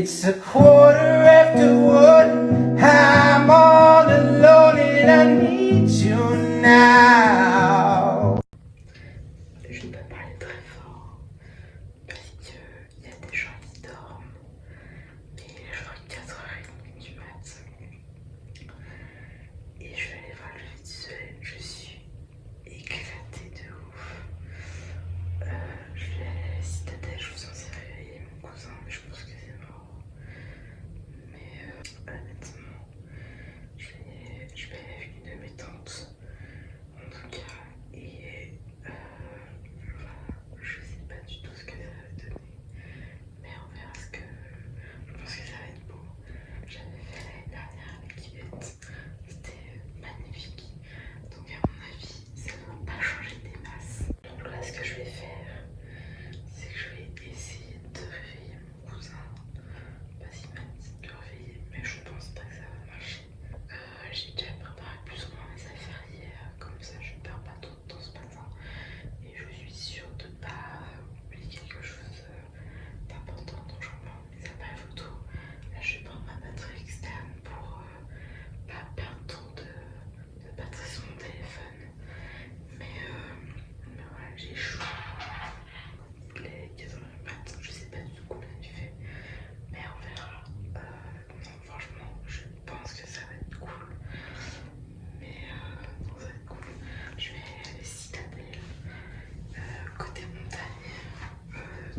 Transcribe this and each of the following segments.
It's a quarter after one. I'm all alone and I need you now. Je vais pas parler très fort parce qu'il y a des gens qui dorment. Mais il est genre 4h30 du mat. Et je vais aller voir le visuel. Je suis éclatée de ouf. Je vais aller à la citadelle. Je suis censée réveiller mon cousin, mais je pense que c'est mort. Mais honnêtement, je vais aller avec une de mes tantes. En tout cas, et voilà, je sais pas du tout ce que ça va donner. Mais on verra ce que. Je pense que ça va être beau. J'avais fait l'année dernière avec Yvette. C'était magnifique. Donc à mon avis, ça ne va pas changer des masses. Donc là, ce que je vais faire, c'est que je vais essayer de réveiller mon cousin. Parce qu'il m'a dit de le réveiller, mais je pense pas que ça va marcher. J'ai déjà préparé plus ou moins mes affaires hier. Comme ça, je ne perds pas trop de temps ce matin. Et je suis sûre de ne pas oublier quelque chose d'important. Donc je reprends mes appareils photo. Là, je vais prendre ma batterie externe pour pas perdre trop de batterie sur mon téléphone. Mais voilà, j'ai chaud. Il est 4h du matin, je sais pas du tout combien il fait. Mais on verra. Non, franchement, je pense que ça va être cool. Mais non, ça va être cool. Je vais aller à la citadelle, côté montagne,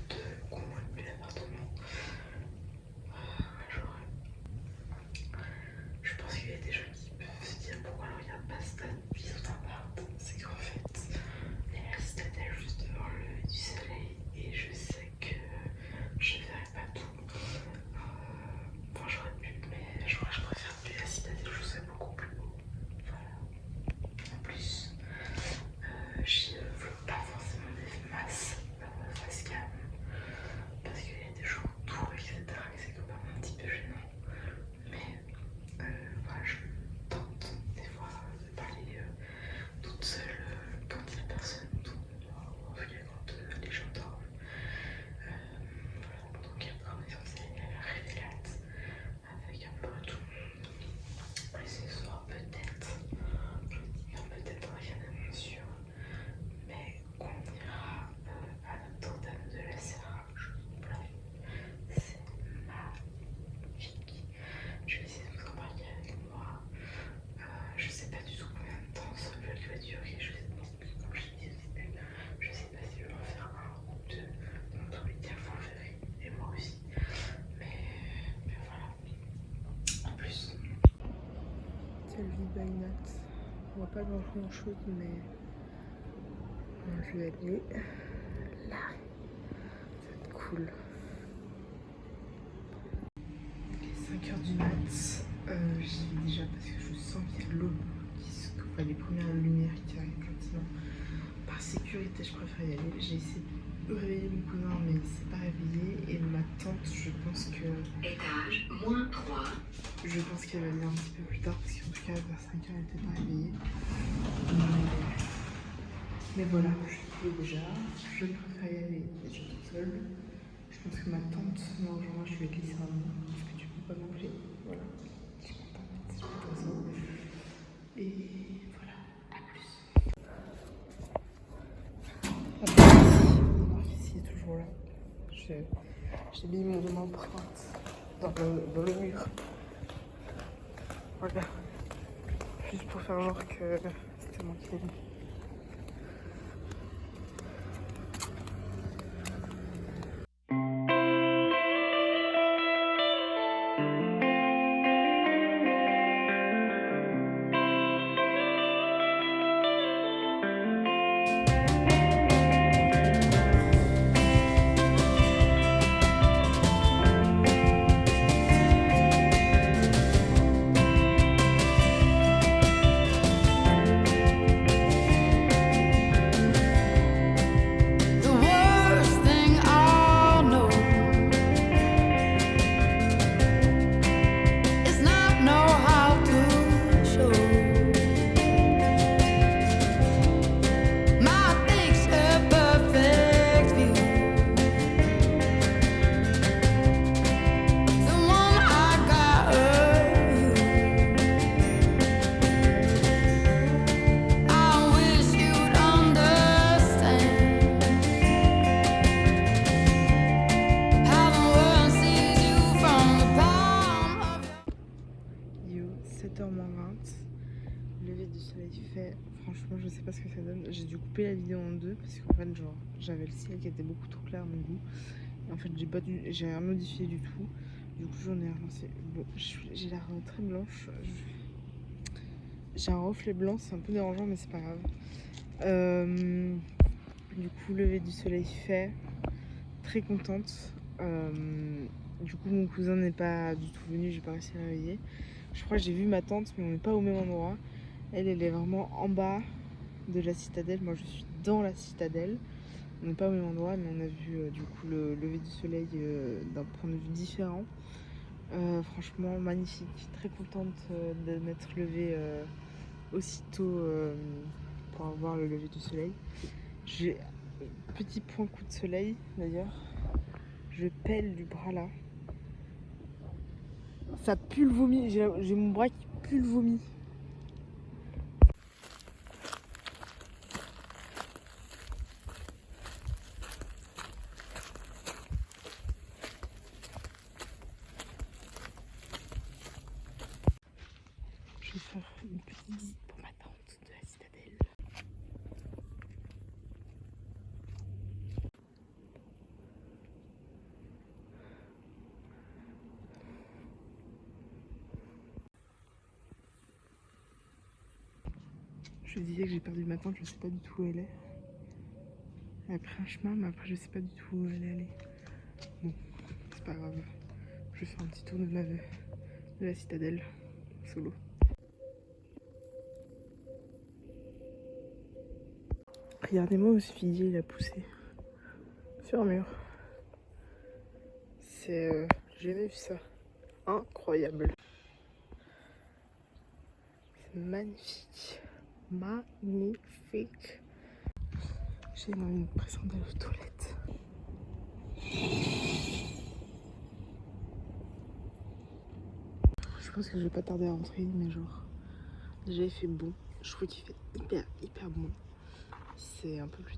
de convoiter l'appartement. Je pense qu'il y a des gens qui peuvent se dire pourquoi on regarde pas Stade puis son appart. C'est qu'en fait, il y a la citadelle juste devant le lever du soleil et je sais que je verrai pas tout. Bon, j'aurais pu, mais je crois que je préfère depuis la citadelle, je trouve ça beaucoup plus beau. Voilà. En plus, je ne veux pas forcément des masses face cam parce qu'il y a des gens autour, etc. et c'est quand même un petit peu gênant. Mais voilà, je tente des fois de parler toute seule quand il n'y a personne autour de moi, ou en tout cas quand les gens dorment. Voilà, donc après on est censé aller à la révélate avec un peu tout le monde. Et ce soir peut-être, je dis bien peut-être, rien n'est moins sûr, mais on ira à Notre-Dame de la Serra. Je vous en place. C'est magnifique. Je vais essayer de vous embarquer avec moi. Je sais pas du tout combien de temps ce vlog va durer. Je sais pas, comme je disais au début, je sais pas si je vais en faire un ou deux. Dans tous les cas, vous le verrez. Et moi aussi. Mais voilà. En plus, c'est le vide by night. On voit pas grand chose, mais je vais aller là. Ça va être cool. 5h du mat, j'y vais déjà parce que je sens qu'il y a l'aube enfin, les premières lumières qui arrivent gentiment. Par sécurité, je préfère y aller. J'ai essayé de réveiller mon cousin, mais il s'est pas réveillé. Et ma tante, je pense que. Étage, -3. Je pense qu'elle va venir un petit peu plus tard parce qu'en tout cas, vers 5h, elle n'était pas réveillée. Mais voilà, je suis déjà. Je préfère y aller déjà toute seule. Je pense que ma tante, non, genre moi je vais te laisser un mot parce que tu peux pas manger. Voilà, je suis contente, c'est intéressant. Et voilà, à plus. Marc ici est toujours là. J'ai mis mon empreinte dans le mur. Voilà, juste pour faire genre que c'était moi qui l'ai mis. 18h-20. Le lever du soleil fait, franchement je sais pas ce que ça donne. J'ai dû couper la vidéo en deux parce qu'en fait genre j'avais le ciel qui était beaucoup trop clair à mon goût. Et en fait j'ai rien modifié du tout. Du coup j'en ai relancé. Bon, j'ai l'air très blanche. J'ai un reflet blanc, c'est un peu dérangeant mais c'est pas grave. Du coup lever du soleil fait. Très contente. Du coup mon cousin n'est pas du tout venu, j'ai pas réussi à le réveiller. Je crois que j'ai vu ma tante mais on n'est pas au même endroit. Elle est vraiment en bas de la citadelle, moi je suis dans la citadelle. On n'est pas au même endroit mais on a vu du coup le lever du soleil d'un point de vue différent. Franchement magnifique, très contente de m'être levée aussitôt pour avoir le lever du soleil. J'ai petit point coup de soleil d'ailleurs. Je pèle du bras là. Ça pue le vomi. J'ai mon bras qui pue le vomi. Je vais faire une petite visite pour ma tante de la citadelle. Je disais que j'ai perdu ma tante, je sais pas du tout où elle est. Elle a pris un chemin, mais après je sais pas du tout où elle est allée. Bon, c'est pas grave. Je vais faire un petit tour de la citadelle, solo. Regardez-moi où ce figuier il a poussé. Sur un mur. C'est... j'ai jamais vu ça. Incroyable. C'est magnifique. Magnifique. J'ai une pression d'aller aux toilettes. Je pense que je vais pas tarder à rentrer, mais genre... Déjà il fait bon. Je trouve qu'il fait hyper bon. C'est un peu plus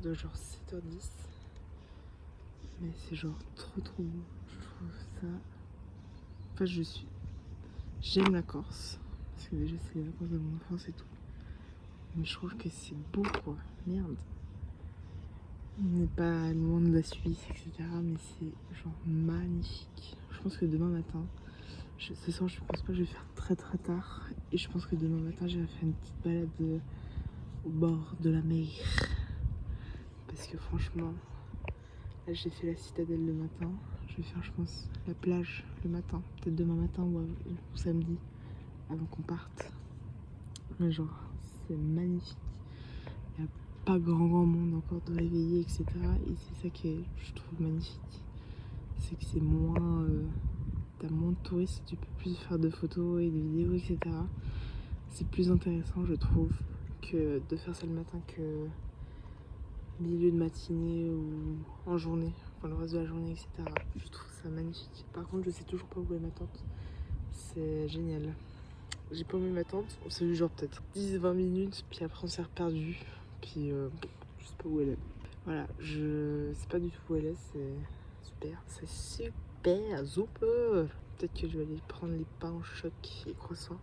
de genre 7h10. Mais c'est genre trop beau. Je trouve ça... Enfin j'aime la Corse. Parce que déjà c'est les vacances de mon enfance et tout. Mais je trouve que c'est beau quoi. Merde. On n'est pas loin de la Suisse, etc. Mais c'est genre magnifique. Je pense que demain matin... ce soir je pense pas que je vais faire très tard. Et je pense que demain matin j'irai faire une petite balade au bord de la mer. Parce que franchement... Là j'ai fait la citadelle le matin. Je vais faire je pense la plage le matin. Peut-être demain matin ou samedi. Avant qu'on parte. Mais genre c'est magnifique. Il n'y a pas grand monde encore de réveillé, etc. Et c'est ça que je trouve magnifique. C'est que c'est moins... t'as moins de touristes, tu peux plus faire de photos et de vidéos, etc. C'est plus intéressant je trouve que de faire ça le matin que milieu de matinée ou en journée, enfin le reste de la journée, etc. Je trouve ça magnifique. Par contre je sais toujours pas où est ma tante. C'est génial. J'ai pas mis ma tante, on s'est vu genre peut-être 10-20 minutes, puis après on s'est reperdu. Puis je sais pas où elle est. Voilà, je sais pas du tout où elle est, c'est super. C'est super. Peut-être que je vais aller prendre les pains au choc et croissants.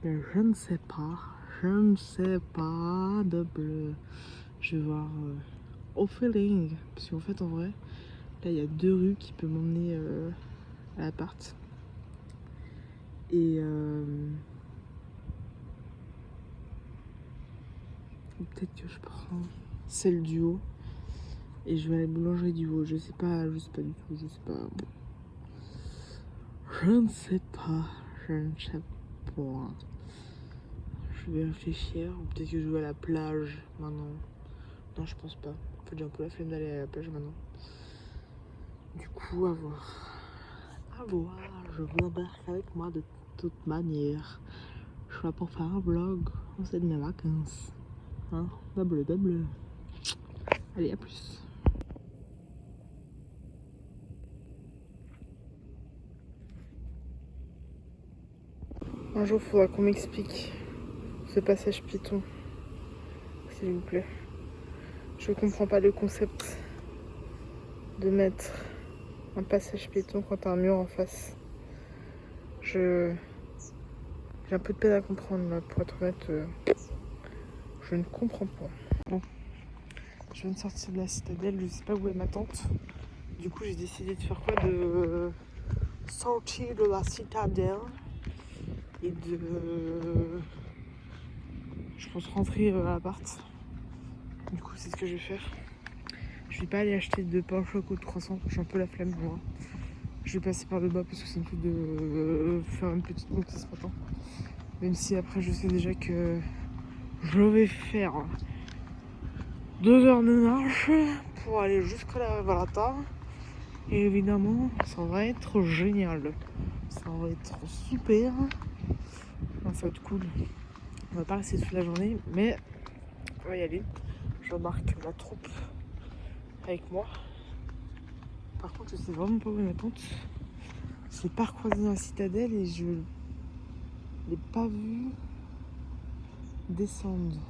Mais je ne sais pas. Je ne sais pas de bleu. Je vais voir au feeling. Parce qu'en fait, en vrai, là, il y a 2 rues qui peuvent m'emmener à l'appart. Et peut-être que je prends celle du haut. Et je vais à la boulangerie du haut. Je sais pas du tout. Je sais pas. Je ne sais pas. Je ne sais pas. Je vais réfléchir. Ou peut-être que je vais à la plage maintenant. Non, je pense pas. En fait, j'ai un peu la flemme d'aller à la plage maintenant. Du coup, à voir. À voir. Je vous embarque avec moi de toute manière. Je suis là pour faire un vlog. On sait de mes vacances. Hein? Double. Allez, à plus. Un jour, il faudra qu'on m'explique ce passage piéton. S'il vous plaît. Je comprends pas le concept de mettre un passage piéton quand t'as un mur en face. J'ai un peu de peine à comprendre là, pour être honnête. Je ne comprends pas. Bon, je viens de sortir de la citadelle, je sais pas où est ma tante. Du coup, j'ai décidé de faire quoi? De sortir de la citadelle et de, je pense, rentrer à l'appart. Du coup, c'est ce que je vais faire. Je vais pas aller acheter de pain au chocolat de croissant, j'ai un peu la flemme moi. Je vais passer par le bas parce que c'est une truc de faire une petite montée ce matin. Même si après je sais déjà que je vais faire 2 heures de marche pour aller jusqu'à la Valata. Et évidemment, ça va être génial. Ça va être super. Non, ça va être cool. On va pas rester toute la journée, mais on va y aller. J'embarque la troupe avec moi. Par contre, je sais vraiment pas où est ma tante. Je l'ai pas recroisée dans la citadelle et je l'ai pas vue descendre.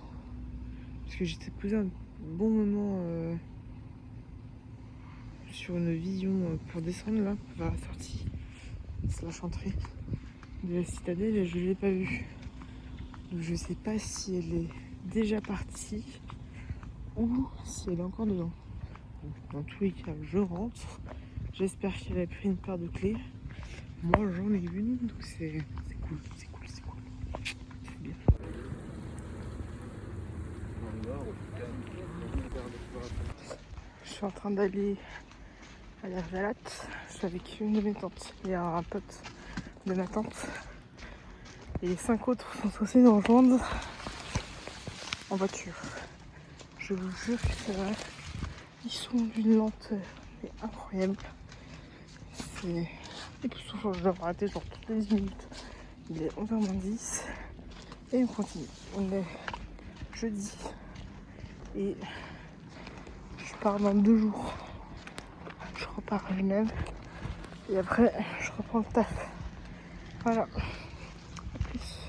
Parce que j'étais posé un bon moment sur une vision pour descendre là, vers la sortie. Slash entrée de la citadelle et je l'ai pas vue. Donc je sais pas si elle est déjà partie ou si elle est encore dedans. Donc, dans tous les cas, je rentre. J'espère qu'elle a pris une paire de clés. Moi j'en ai une, donc c'est cool, c'est cool, c'est cool. C'est bien. Je suis en train d'aller à la Valate. Je suis avec une de mes tantes et un pote de ma tante. Et les 5 autres sont censés nous rejoindre en voiture. Je vous jure que c'est vrai. Ils sont d'une lenteur incroyable. C'est époustouflant. Je dois m'arrêter genre toutes les 10 minutes. Il est 11h10 et on continue. On est jeudi et je pars dans 2 jours. Je repars à Genève et après je reprends le taf. Voilà. À plus.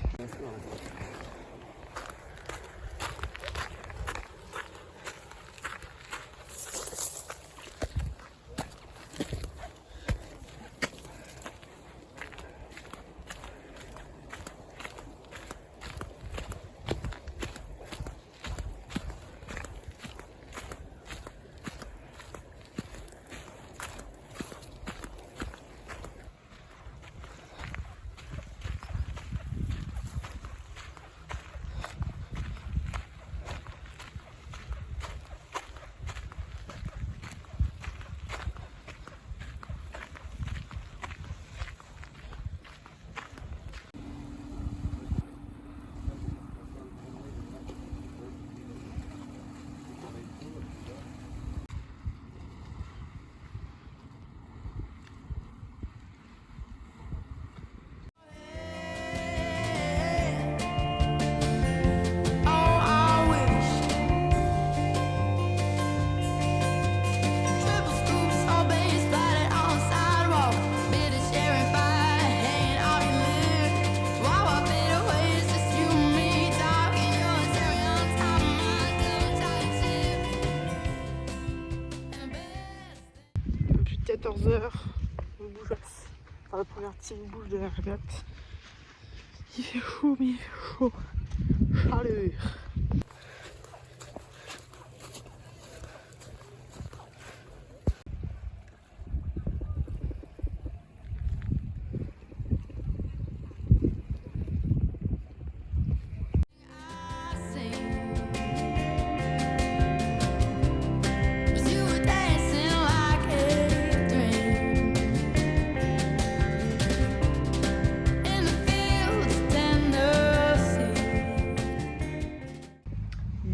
Depuis 14h, on bouge. Enfin, la première team bouge de la régate. Il fait chaud, mais il fait chaud. Chaleur.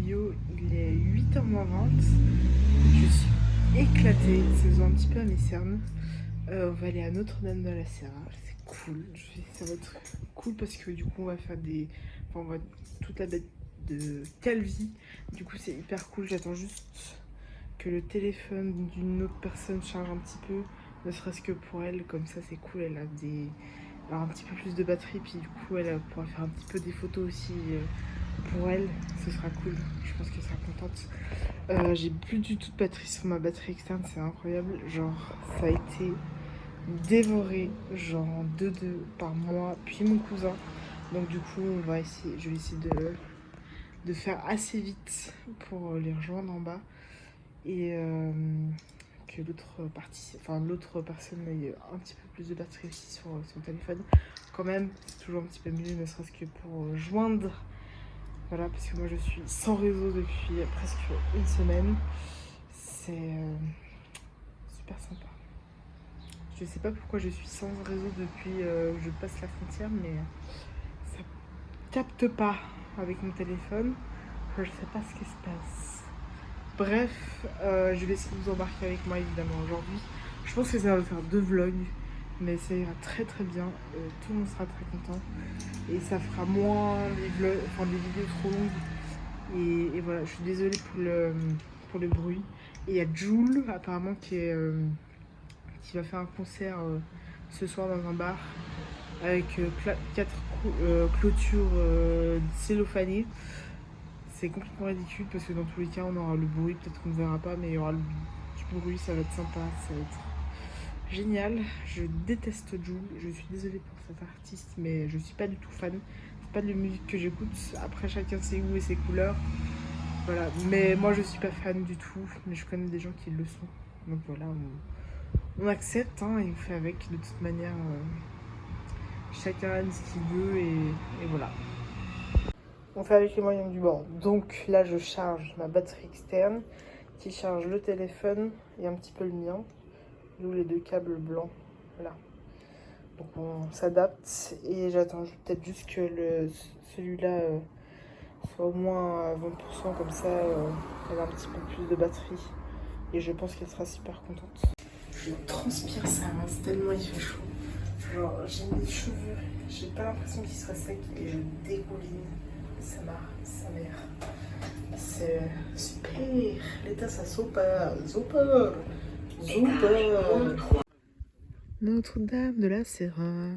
Yo, il est 8h20. Je suis éclatée. Ça se voit un petit peu à mes cernes. On va aller à Notre-Dame de la Serra. C'est cool. Ça va être cool parce que du coup, on va faire des. Enfin, on va toute la bête de Calvi. Du coup, c'est hyper cool. J'attends juste que le téléphone d'une autre personne charge un petit peu. Ne serait-ce que pour elle. Comme ça, c'est cool. Elle a un petit peu plus de batterie. Puis du coup, elle pourra faire un petit peu des photos aussi. Pour elle, ce sera cool. Je pense qu'elle sera contente. J'ai plus du tout de batterie sur ma batterie externe, c'est incroyable. Genre, ça a été dévoré, genre 2 par moi, puis mon cousin. Donc du coup, je vais essayer de faire assez vite pour les rejoindre en bas et que l'autre personne ait un petit peu plus de batterie aussi sur son téléphone. Quand même, c'est toujours un petit peu mieux, ne serait-ce que pour joindre. Voilà, parce que moi je suis sans réseau depuis presque une semaine. C'est super sympa. Je sais pas pourquoi je suis sans réseau depuis que je passe la frontière, mais ça capte pas avec mon téléphone. Je sais pas ce qui se passe. Bref, je vais essayer de vous embarquer avec moi évidemment aujourd'hui. Je pense que ça va faire 2 vlogs, mais ça ira très très bien. Tout le monde sera très content. Et ça fera moins des vidéos trop longues. Et voilà, je suis désolée pour le bruit. Et il y a Jules apparemment qui va faire un concert ce soir dans un bar avec 4 clôtures cellophanées. C'est complètement ridicule parce que dans tous les cas on aura le bruit, peut-être qu'on ne verra pas, mais il y aura du bruit, ça va être sympa, ça va être génial. Je déteste Jul, je suis désolée pour cet artiste, mais je suis pas du tout fan. C'est pas de la musique que j'écoute, après chacun ses goûts et ses couleurs. Voilà, mais moi je suis pas fan du tout, mais je connais des gens qui le sont. Donc voilà, on accepte hein, et on fait avec. De toute manière, chacun aime ce qu'il veut et voilà. On fait avec les moyens du bord. Donc là, je charge ma batterie externe qui charge le téléphone et un petit peu le mien. D'où les 2 câbles blancs. Là. Donc on s'adapte et j'attends peut-être juste que celui-là soit au moins à 20%. Comme ça, elle a un petit peu plus de batterie. Et je pense qu'elle sera super contente. Je transpire ça, tellement il fait chaud. Genre, j'ai mes cheveux, j'ai pas l'impression qu'ils seraient secs et je dégouline. Sa mère. C'est super. L'état, ça super. Super. Notre-Dame de la Serra.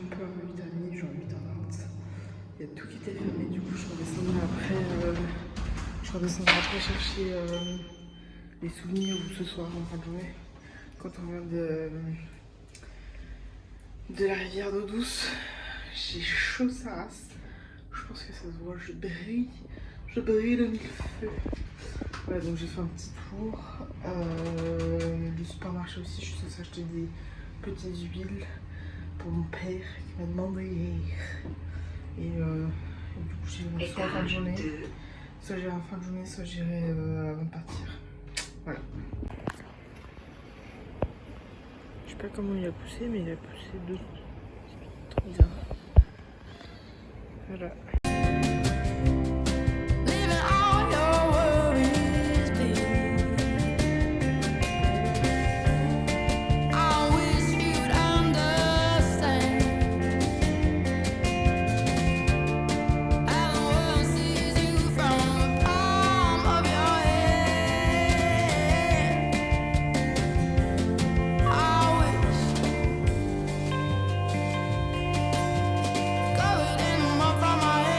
Un peu avant 8h30, genre 8h20. Il y a tout qui était fermé, du coup je redescendrai après chercher les souvenirs ou ce soir en fin de journée. Quand on revient de la rivière d'eau douce, j'ai chaud sa race. Je pense que ça se voit, je brille de mille feux. Voilà, donc j'ai fait un petit tour. Du supermarché aussi, je suis censée acheter des petites huiles pour mon père qui m'a demandé. Et du coup, j'irai soit en fin de journée, soit j'irai avant de partir. Voilà. Je sais pas comment il a poussé, mais il a poussé 2. C'est trop bizarre. Voilà. Covered in mud from my head.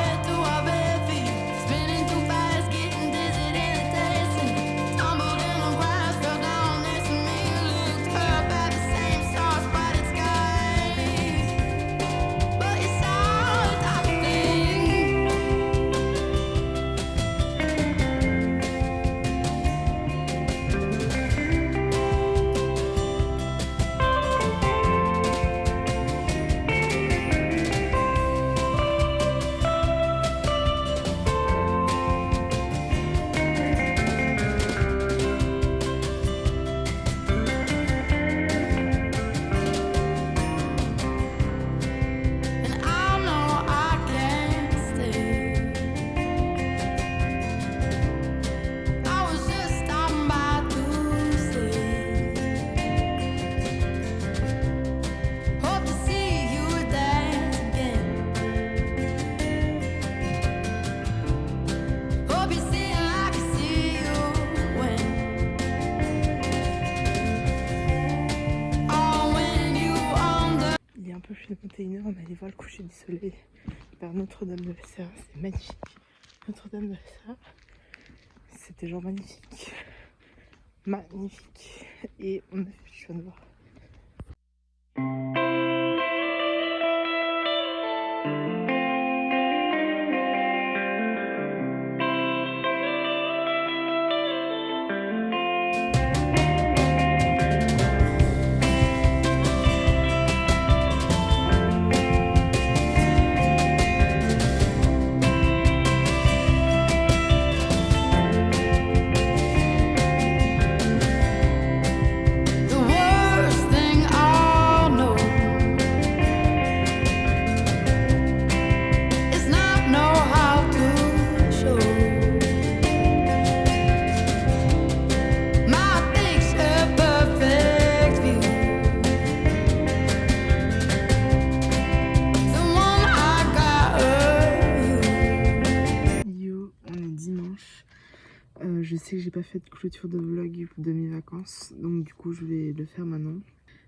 21 h, on allait voir le coucher du soleil vers Notre-Dame de la Serre. C'est magnifique. Notre-Dame de la Serre, c'était genre magnifique. Magnifique. Et on a fait le choix de voir. Je sais que j'ai pas fait de clôture de vlog de mes vacances, donc du coup je vais le faire maintenant.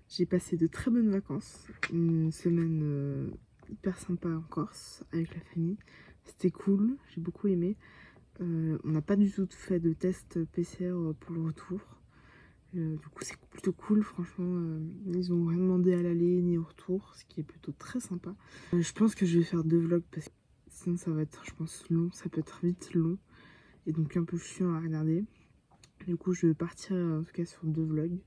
J'ai passé de très bonnes vacances, une semaine hyper sympa en Corse avec la famille. C'était cool, j'ai beaucoup aimé. On n'a pas du tout fait de test PCR pour le retour. Du coup c'est plutôt cool, franchement. Ils ont rien demandé à l'aller ni au retour, ce qui est plutôt très sympa. Je pense que je vais faire 2 vlogs parce que sinon ça va être, je pense, long, ça peut être vite long. Et donc un peu chiant à regarder. Du coup je vais partir en tout cas sur 2 vlogs.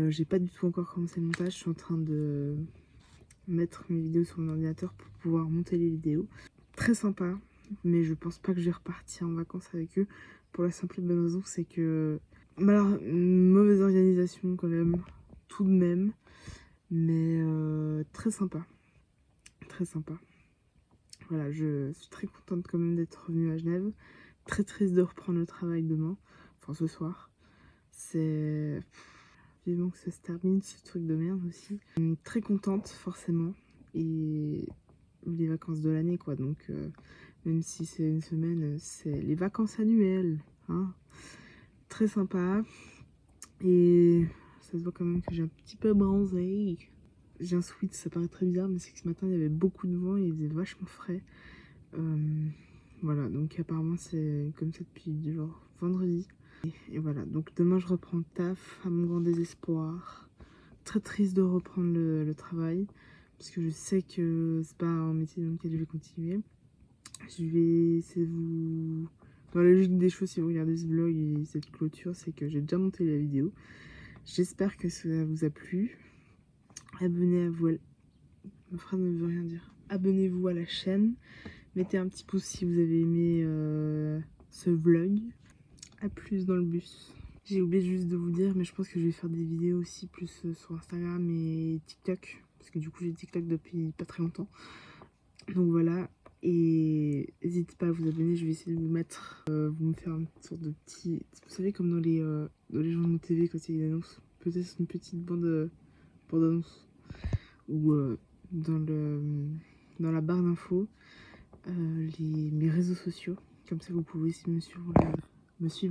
J'ai pas du tout encore commencé le montage. Je suis en train de mettre mes vidéos sur mon ordinateur pour pouvoir monter les vidéos. Très sympa, mais je pense pas que je vais repartir en vacances avec eux. Pour la simple et bonne raison, c'est que... Alors, une mauvaise organisation quand même, tout de même. Mais très sympa. Très sympa. Voilà, je suis très contente quand même d'être revenue à Genève. Très triste de reprendre le travail demain, enfin ce soir. C'est vivement que ça se termine, ce truc de merde aussi. Très contente forcément, et les vacances de l'année quoi, donc même si c'est une semaine, c'est les vacances annuelles, hein. Très sympa, et ça se voit quand même que j'ai un petit peu bronzé. J'ai un sweat, ça paraît très bizarre, mais c'est que ce matin il y avait beaucoup de vent et il faisait vachement frais. Voilà, donc apparemment c'est comme ça depuis genre vendredi. Et voilà, donc demain je reprends le taf, à mon grand désespoir. Très triste de reprendre le travail, parce que je sais que c'est pas un métier dans lequel je vais continuer. Je vais essayer de vous... Dans la logique des choses, si vous regardez ce vlog et cette clôture, c'est que j'ai déjà monté la vidéo. J'espère que ça vous a plu. Abonnez-vous à... Ma phrase ne veut rien dire. Abonnez-vous à la chaîne. Mettez un petit pouce si vous avez aimé ce vlog. A plus dans le bus. J'ai oublié juste de vous dire, mais je pense que je vais faire des vidéos aussi plus sur Instagram et TikTok. Parce que du coup j'ai TikTok depuis pas très longtemps. Donc voilà. Et n'hésitez pas à vous abonner, je vais essayer de vous mettre, vous me faire une sorte de petit... Vous savez comme dans les journaux TV quand il y a une annonce. Peut-être une petite bande annonce. Ou dans la barre d'infos. Mes réseaux sociaux, comme ça vous pouvez aussi me suivre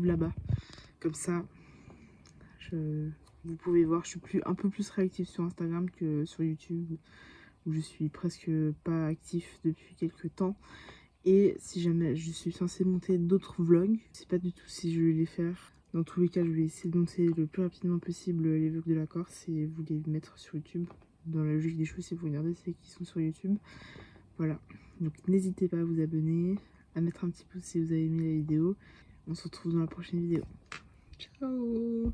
là-bas, comme ça vous pouvez voir. Je suis un peu plus réactive sur Instagram que sur YouTube, où je suis presque pas actif depuis quelques temps. Et si jamais je suis censée monter d'autres vlogs, je sais pas du tout si je vais les faire. Dans tous les cas, je vais essayer de monter le plus rapidement possible les vlogs de la Corse et vous les mettre sur YouTube. Dans la logique des choses, si vous regardez, c'est qui sont sur YouTube. Voilà, donc n'hésitez pas à vous abonner, à mettre un petit pouce si vous avez aimé la vidéo. On se retrouve dans la prochaine vidéo. Ciao.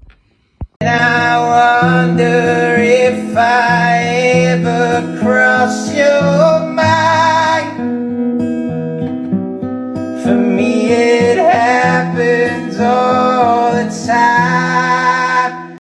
And I wonder if I ever cross your